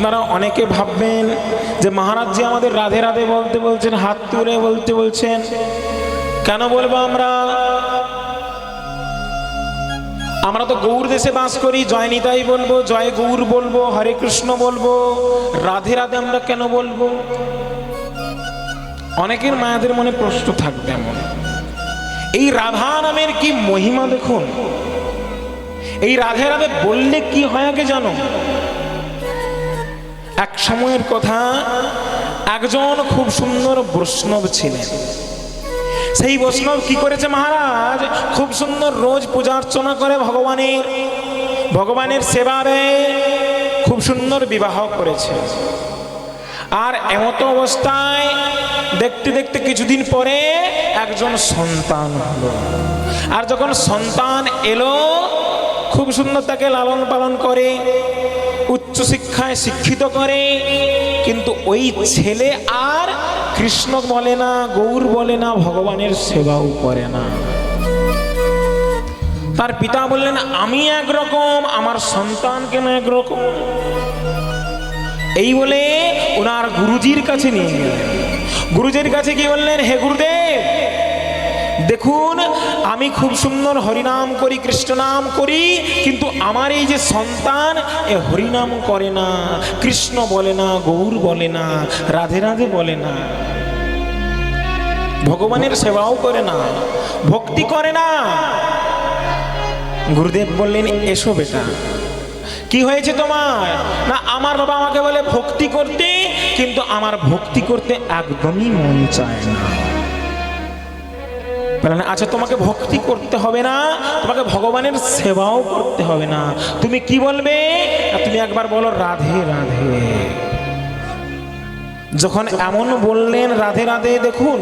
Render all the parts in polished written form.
আপনারা অনেকে ভাববেন যে মহারাজ জি আমাদের রাধে রাধে বলতে বলছেন, হাত তুলে বলতে বলছেন, কেন বলবো? আমরা তো গৌর দেশে বাস করি, জয় নিতাই বলবো, জয় গৌর বলবো, হরে কৃষ্ণ বলবো, রাধে রাধে আমরা কেন বলবো? অনেকের মায়াদের মনে প্রশ্ন থাকবে এমন। এই রাধা নামের কি মহিমা দেখুন। এই রাধে রাধে বললে কি হয় আগে জানো? এক সময়ের কথা, একজন খুব সুন্দর বৈষ্ণব ছিলেন। সেই বৈষ্ণব কি করেছে মহারাজ? খুব সুন্দর রোজ পূজা অর্চনা করে, ভগবানের সেবারে খুব সুন্দর বিবাহ করেছে। আর এমতো অবস্থায় দেখতে দেখতে কিছুদিন পরে একজন সন্তান হলো। আর যখন সন্তান এলো, খুব সুন্দর তাকে লালন পালন করে, উচ্চ শিক্ষায় শিক্ষিত করে। কিন্তু ওই ছেলে আর কৃষ্ণ বলে না, গৌর বলে না, ভগবানের সেবাও করে না। তার পিতা বললেন, আমি একরকম, আমার সন্তান কেন একরকম? এই বলে ওনার গুরুজির কাছে নিয়ে গেলেন। গুরুজির কাছে গিয়ে বললেন, হে গুরুদেব, দেখুন আমি খুব সুন্দর হরিনাম করি, কৃষ্ণ নাম করি, কিন্তু আমার এই যে সন্তান এ হরিনাম করে না, কৃষ্ণ বলে না, গৌর বলে না, রাধে রাধে বলে না, ভগবানের সেবাও করে না, ভক্তি করে না। গুরুদেব বললেন, এসো বেটা, কি হয়েছে তোমার? না, আমার বাবা আমাকে বলে ভক্তি করতে, কিন্তু আমার ভক্তি করতে একদমই মন চায় না। আচ্ছা, তোমাকে ভক্তি করতে হবে না, তোমাকে ভগবানের সেবাও করতে হবে না, তুমি কি বলবে? তুমি একবার বলো রাধে রাধে। যখন এমন বললেন রাধে রাধে, দেখুন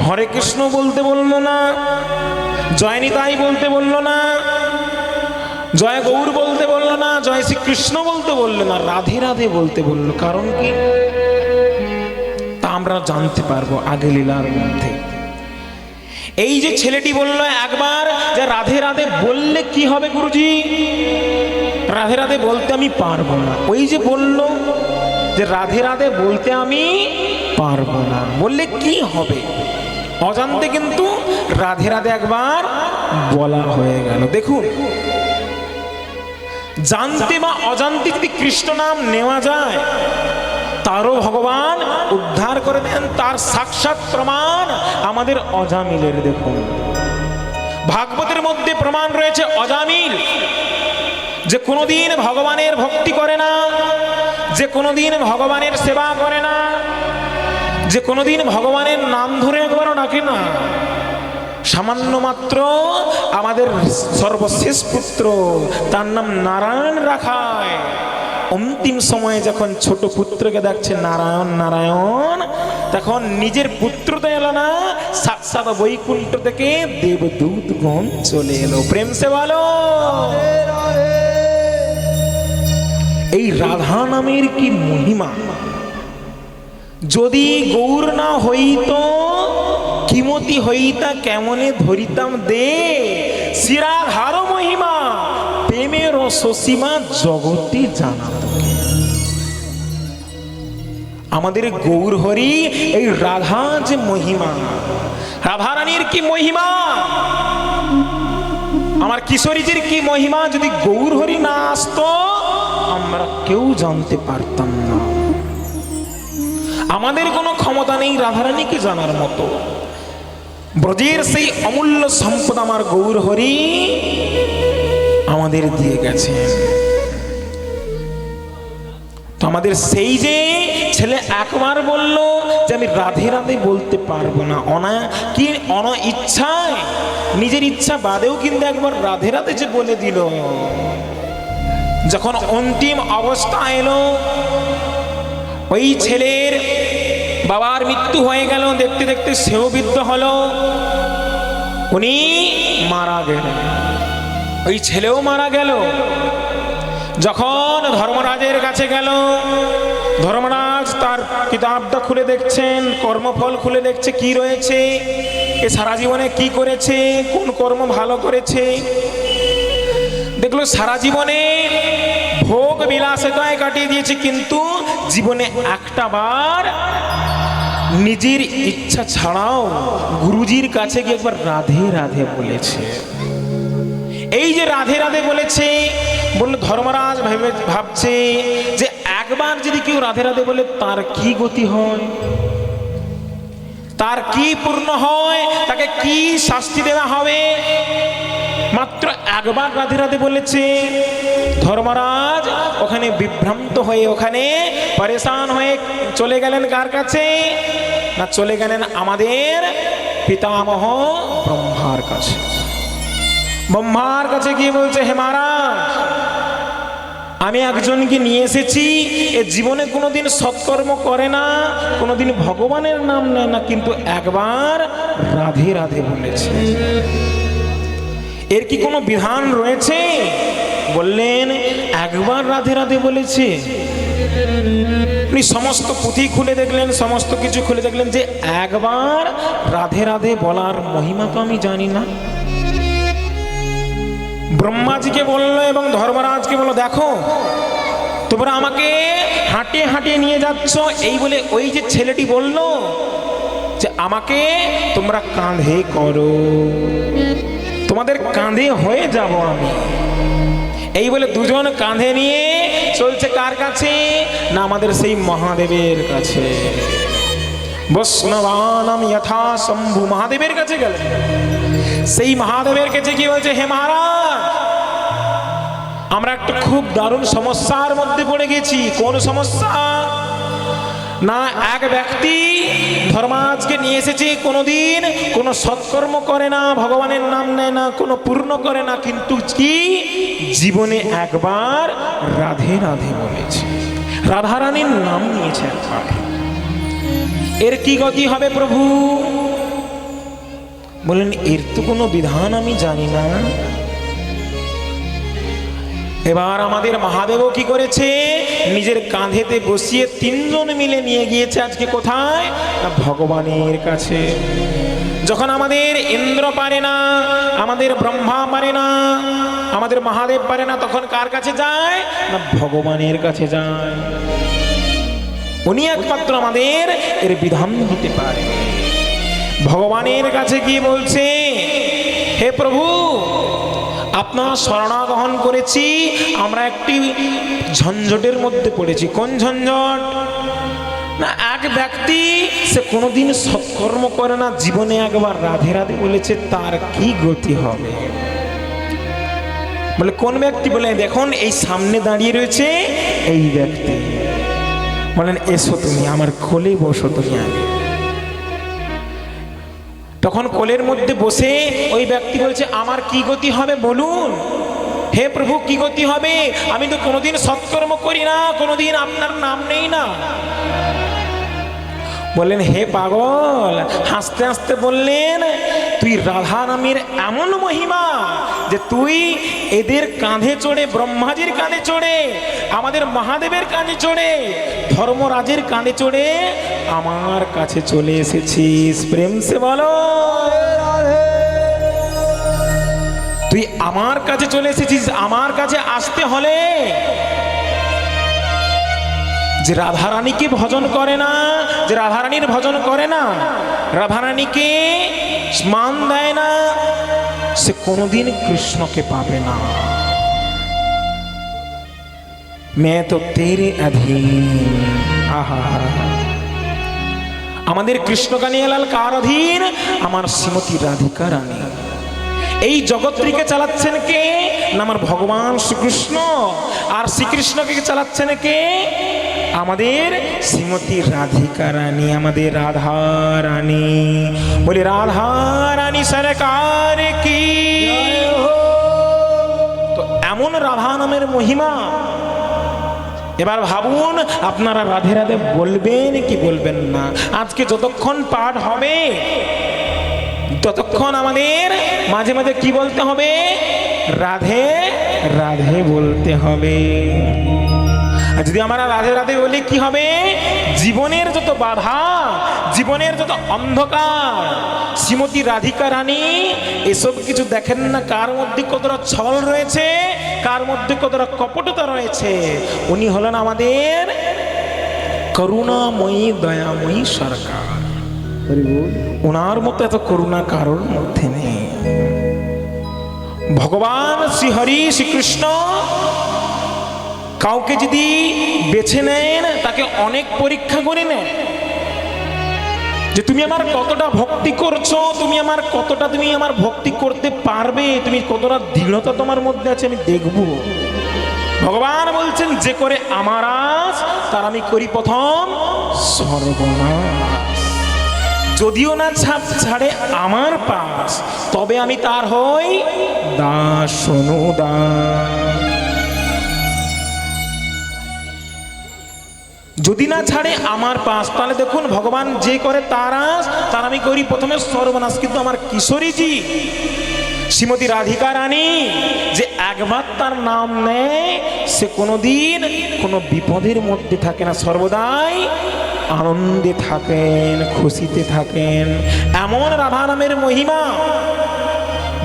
হরে কৃষ্ণ বলতে বললো না, জয় নিতাই বলতে বললো না, জয় গৌর বলতে বললো না, জয় শ্রীকৃষ্ণ বলতে বললো না, রাধে রাধে বলতে বললো। কারণ কি? তা আমরা জানতে পারবো আগে লীলার মধ্যে। এই যে ছেলেটি বলল একবার যে রাধে রাধে বললে কি হবে গুরুজি? রাধে রাধে বলতে আমি পারবো না। ওই যে বলল যে রাধে রাধে বলতে আমি পারবো না, বললে কি হবে? অজান্তে কিন্তু রাধে রাধে একবার বলা হয়ে গেল। দেখুন, জানতে বা অজান্তে যদি কৃষ্ণ নাম নেওয়া যায়, তারও ভগবান উদ্ধার করে দেন। তার সাক্ষাৎ প্রমাণ আমাদের অজামিলের। দেখুন, ভাগবতের মধ্যে প্রমাণ রয়েছে অজামিল, যে কোনোদিন ভগবানের ভক্তি করে না, যে কোনোদিন ভগবানের সেবা করে না, যে কোনোদিন ভগবানের নাম ধরে একবারও ডাকে না। সামান্য মাত্র আমাদের সর্বশেষ পুত্র, তার নাম নারায়ণ রাখায়, অন্তিম সময়ে যখন ছোট পুত্রকে দেখছে নারায়ণ নারায়ণ, তখন নিজের পুত্র তো এলো না, সাক্ষাৎ বৈকুণ্ঠ থেকে দেবদূতগণ চলে এলো। প্রেম সে বলো। এই রাধা নামের কি মহিমা! যদি গৌর না হইত, কিমতি হইতা কেমনে ধরিতাম দে, শ্রীরাধার মহিমা প্রেমের সসীমা জগতে জানা। আমাদের গৌর হরি, এই রাধা যে মহিমা, রাধারানীর কি মহিমা, আমার কিশোরীজির কি মহিমা, যদি গৌর হরি না আসতো আমরা কেউ জানতে পারতাম না। আমাদের কোনো ক্ষমতা নেই রাধারানীকে জানার মতো। ব্রজের সেই অমূল্য সম্পদ আমার গৌর হরি আমাদের দিয়ে গেছেন। তো আমাদের সেই যে ছেলে একবার বলল যে আমি রাধে রাধে বলতে পারবো না, ইচ্ছায়, নিজের ইচ্ছা বাদেও কিন্তু একবার রাধে রাধে যে বলে দিল। যখন অন্তিম অবস্থা এলো, ওই ছেলের বাবার মৃত্যু হয়ে গেল, দেখতে দেখতে সেও বৃদ্ধ হলো, উনি মারা গেলেন, ওই ছেলেও মারা গেল। যখন ধর্মরাজের কাছে গেল, ধর্মরাজ তার কিতাবটা খুলে দেখছেন, কর্মফল খুলে দেখছে কি রয়েছে, এ সারা জীবনে কি করেছে, কোন কর্ম ভালো করেছে। দেখলো সারা জীবনে ভোগ বিলাসিতায় কাটিয়ে দিয়েছে, কিন্তু জীবনে একটা বার নিজের ইচ্ছা ছাড়াও গুরুজির কাছে গিয়ে একবার রাধে রাধে বলেছে। এই যে রাধে রাধে বলেছে, বললো ধর্মরাজ ভাবছে যে একবার যদি কেউ রাধে রাধে বলে তার কি গতি হয়, তার কি পূর্ণ হয়, তাকে কি শাস্তি দেওয়া হবে। মাত্র একবার রাধে রাধে বলেছে। ধর্মরাজ ওখানে বিভ্রান্ত হয়ে, ওখানে পরেশান হয়ে চলে গেলেন কার কাছে? না, চলে গেলেন আমাদের পিতামহ ব্রহ্মার কাছে। ব্রহ্মার কাছে গিয়ে বলছে, হে মহারাজ, আমি একজনকে নিয়ে এসেছি, এ জীবনে কোনোদিন সৎকর্ম করে না, কোনোদিন ভগবানের নাম নেয় না, কিন্তু একবার রাধে রাধে বলেছে। এর কি কোনো বিধান রয়েছে? বললেন, একবার রাধে রাধে বলেছে। উনি সমস্ত পুঁথি খুলে দেখলেন, সমস্ত কিছু খুলে দেখলেন যে একবার রাধে রাধে বলার মহিমা তো আমি জানি না। ব্রহ্মাজিকে বললো এবং ধর্মরাজকে বললো, দেখো তোমরা আমাকে হাঁটিয়ে হাঁটিয়ে নিয়ে যাচ্ছ, এই বলে ওই যে ছেলেটি বলল যে আমাকে তোমরা কাঁধে করো, তোমাদের কাঁধে হয়ে যাব আমি। এই বলে দুজন কাঁধে নিয়ে চলছে কার কাছে? না, আমাদের সেই মহাদেবের কাছে। বৈষ্ণবানাম যথা শম্ভু, মহাদেবের কাছে গেল। সেই মহাদেবের কাছে কি বলছে, হে মহারাজ, আমরা একটা খুব দারুণ সমস্যার মধ্যে পড়ে গেছি। কোন সমস্যা? না, এক ব্যক্তি ধর্মরাজকে নিয়ে এসেছে, কোনোদিন কোনো সৎকর্ম করে না, ভগবানের নাম নেয় না, কোনো পূর্ণ করে না, কিন্তু কি জীবনে একবার রাধে রাধে বলেছে, রাধারানীর নাম নিয়েছে একবার। এর কি গতি হবে প্রভু? বলেন, এর তো কোনো বিধান আমি জানি না। এবার আমাদের মহাদেবও কি করেছে? নিজের কাঁধেতে বসিয়ে তিনজন মিলে নিয়ে গিয়েছে আজকে কোথায়? না, ভগবানের কাছে। যখন আমাদের ইন্দ্র পারে না, আমাদের ব্রহ্মা পারে না, আমাদের মহাদেব পারে না, তখন কার কাছে যায়? না, ভগবানের কাছে যায়। উনি একমাত্র আমাদের এর বিধান দিতে পারে। ভগবানের কাছে গিয়ে বলছে, হে প্রভু, আপনার শরণাগমন করেছি, আমরা একটি ঝঞ্ঝটের মধ্যে পড়েছি। কোন ঝঞ্ঝট? না, এক ব্যক্তি সে কোনোদিন সৎকর্ম করে না, জীবনে একবার রাধে রাধে বলেছে, তার কি গতি হবে? বলে কোন ব্যক্তি? বলে দেখুন এই সামনে দাঁড়িয়ে রয়েছে এই ব্যক্তি। বলেন, এসো তুমি আমার কোলে বসো তুমি আগে। তখন কোলের মধ্যে বসে ওই ব্যক্তি বলছে, আমার কি গতি হবে বলুন। হে প্রভু, কি গতি হবে? আমি তো কোনোদিন সৎকর্ম করি না, কোনোদিন আপনার নাম নেই না। বললেন, হে পাগল, হাসতে হাসতে বললেন, তুই রাধা নামের এমন মহিমা যে তুই এদের কাঁধে চড়ে, ব্রহ্মাজির কাঁধে চড়ে, আমাদের মহাদেবের কাঁধে চড়ে, ধর্মরাজের কাঁধে চড়ে আমার কাছে চলে এসেছিস। প্রেম সে বলো, তুই আমার কাছে চলে এসেছিস। আমার কাছে আসতে হলে যে রাধারানীকে ভজন করে না, যে রাধারানীর ভজন করে না, রাধারানীকে মান দেয় না, সে কোনোদিন কৃষ্ণকে পাবে না। मैं तो तेरे अधीन। आहा, আমাদের কৃষ্ণ কানিয়ালাল কার অধীন? আমার শ্রীমতী রাধিকা রানী। এই জগৎটিকে চালাচ্ছেন কে? না, আমার ভগবান শ্রীকৃষ্ণ। আর শ্রীকৃষ্ণকে চালাচ্ছেন কে? আমাদের শ্রীমতী রাধিকা রানী, আমাদের রাধা রানী। বলি, রাধা রানী সরকার কি। তো এমন রাধা নামের মহিমা। এবার ভাবুন, আপনারা রাধে রাধে বলবেন কি বলবেন না? আজকে যতক্ষণ পাঠ হবে ততক্ষণ আমাদের মাঝে মাঝে কি বলতে হবে? রাধে রাধে বলতে হবে। আর যদি আমরা রাধে রাধে বলি কি হবে? জীবনের যত বাধা, জীবনের যত অন্ধকার, শ্রীমতী রাধিকা রানী এসব কিছু দেখেন না। কার মধ্যে কতটা ছল রয়েছে, কার মধ্যে কতটা কপটতা রয়েছে। উনি হলেন আমাদের করুণাময়ী দয়াময়ী সরকার। ওনার মতো এত করুণা কারোর মধ্যে নেই। ভগবান শ্রীহরি শ্রীকৃষ্ণ কাউকে যদি বেছে নেন, তাকে অনেক পরীক্ষা করে নেন যে তুমি আমার কতটা ভক্তি করছো, তুমি আমার ভক্তি করতে পারবে, তুমি কতটা দৃঢ়তা তোমার মধ্যে আছে আমি দেখব। ভগবান বলছেন যে করে আমার আজ তার আমি করি প্রথম সর্বনাশ। যদিও না ছাড়ে আমার পাশ, তবে আমি তার হই দাস অনুদাস। যদি না ছাড়ে আমার পাশ, তাহলে দেখুন ভগবান যে করে তার আমি করি প্রথমে সর্বনাশ। কিন্তু আমার কিশোরীজি শ্রীমতী রাধিকা রানী যে একবার তার নাম নেয়, সে কোনোদিন কোনো বিপদের মধ্যে থাকে না, সর্বদাই আনন্দে থাকেন, খুশিতে থাকেন। এমন রাধা নামের মহিমা।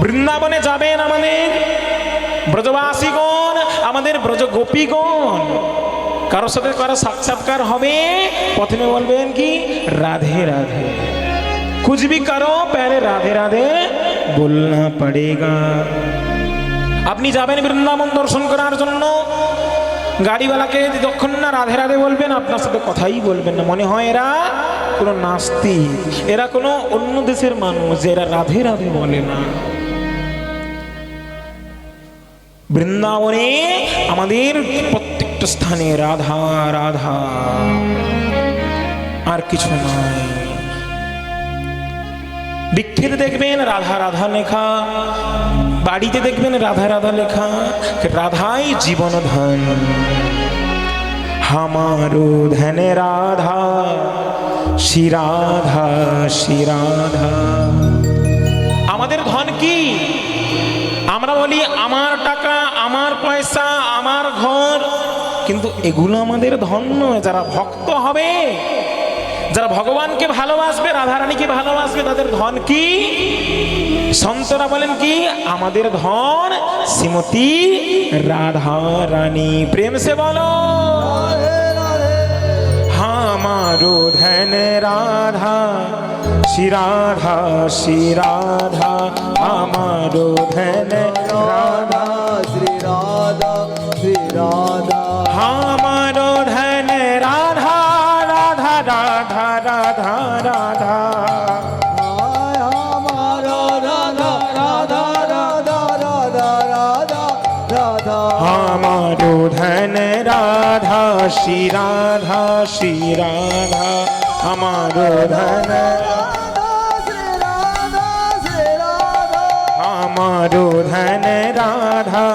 বৃন্দাবনে যাবেন আমাদের ব্রজবাসীগণ, আমাদের ব্রজ গোপীগণ, কারোর সাথে কারো সাক্ষাৎকার হবে, প্রথমে বলবেন কি রাধে রাধে। कुछ भी करो पहले राधे राधे बोलना पड़ेगा। আপনি যাবেন বৃন্দাবন দর্শন করার জন্য, গাড়িওয়ালাকে যখন না রাধে রাধে বলবেন, আপনার সাথে কথাই বলবেন না। মনে হয় এরা কোনো নাস্তিক, এরা কোনো অন্য দেশের মানুষ, এরা রাধে রাধে বলে না। বৃন্দাবনে আমাদের প্রত্যেকটা স্থানে রাধা রাধা, আর কিছু নয়। বৃক্ষেতে দেখবেন রাধা রাধা লেখা, বাড়িতে দেখবেন রাধা রাধা লেখা। রাধাই জীবন ধন, হামারো ধনে রাধা, শ্রী রাধা শ্রী রাধা। আমাদের ধন কি? আমরা বলি আমার টাকা, আমার পয়সা, আমার ঘর, কিন্তু এগুলো আমাদের ধন নয়। যারা ভক্ত হবে, যারা ভগবানকে ভালোবাসবে, রাধারানীকে ভালোবাসবে, তাদের ধন কি? সন্তরা বলেন কি আমাদের ধন শ্রীমতী রাধা রানী। প্রেম সে বলো হামারো ধন রাধা, শ্রী রাধা শ্রী রাধা, আমারো ধন রাধা শ্রী রাধা শ্রী রাধা, আমারো ধন রাধা রাধা রাধা রাধা রাধা, আমারো রাধা রাধা রাধা রাধা রাধা রাধা, আমারো ধন রাধা শ্রী রাধা শ্রী রাধা, আমারো ধন আমারো ধন রাধা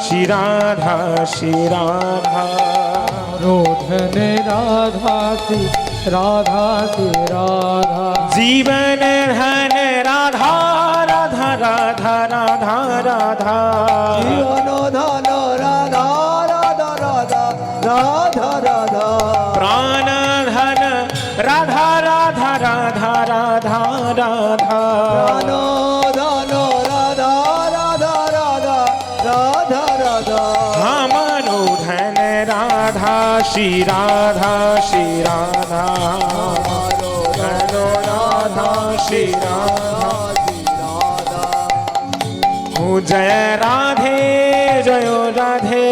শ্রী রাধা শ্রী রাধা, আমারো ধন রাধা শ্রী রাধা শ্রী রাধা, জীবন ধন রাধা রাধা রাধা রাধা রাধা, জীবন ধন রাধা রাধা রাধা রাধা রাধা, প্রাণ ধন রাধা রাধা রাধা রাধা রাধা, প্রাণ ধন রাধা রাধা রাধা রাধা রাধা, আমারো ধন রাধা শ্রী রাধা শ্রী রাধা, আমারো ধন রাধা শ্রী রাধা শ্রী রাধা। ও জয় রাধে জয় রাধে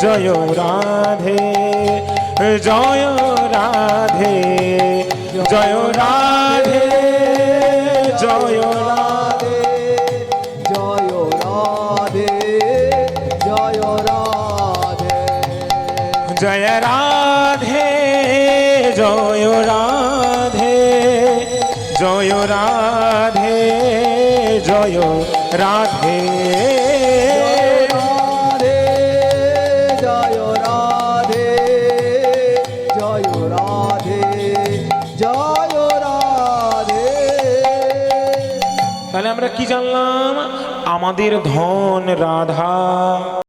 জয় রাধে জয় রাধে জয় রাধে জয় রাধে জয় রাধে জয় রাধে জয় রাধে জয় রাধে জয় রাধে জয় রাধে তাহলে আমরা কি জানলাম? আমাদের ধন রাধা।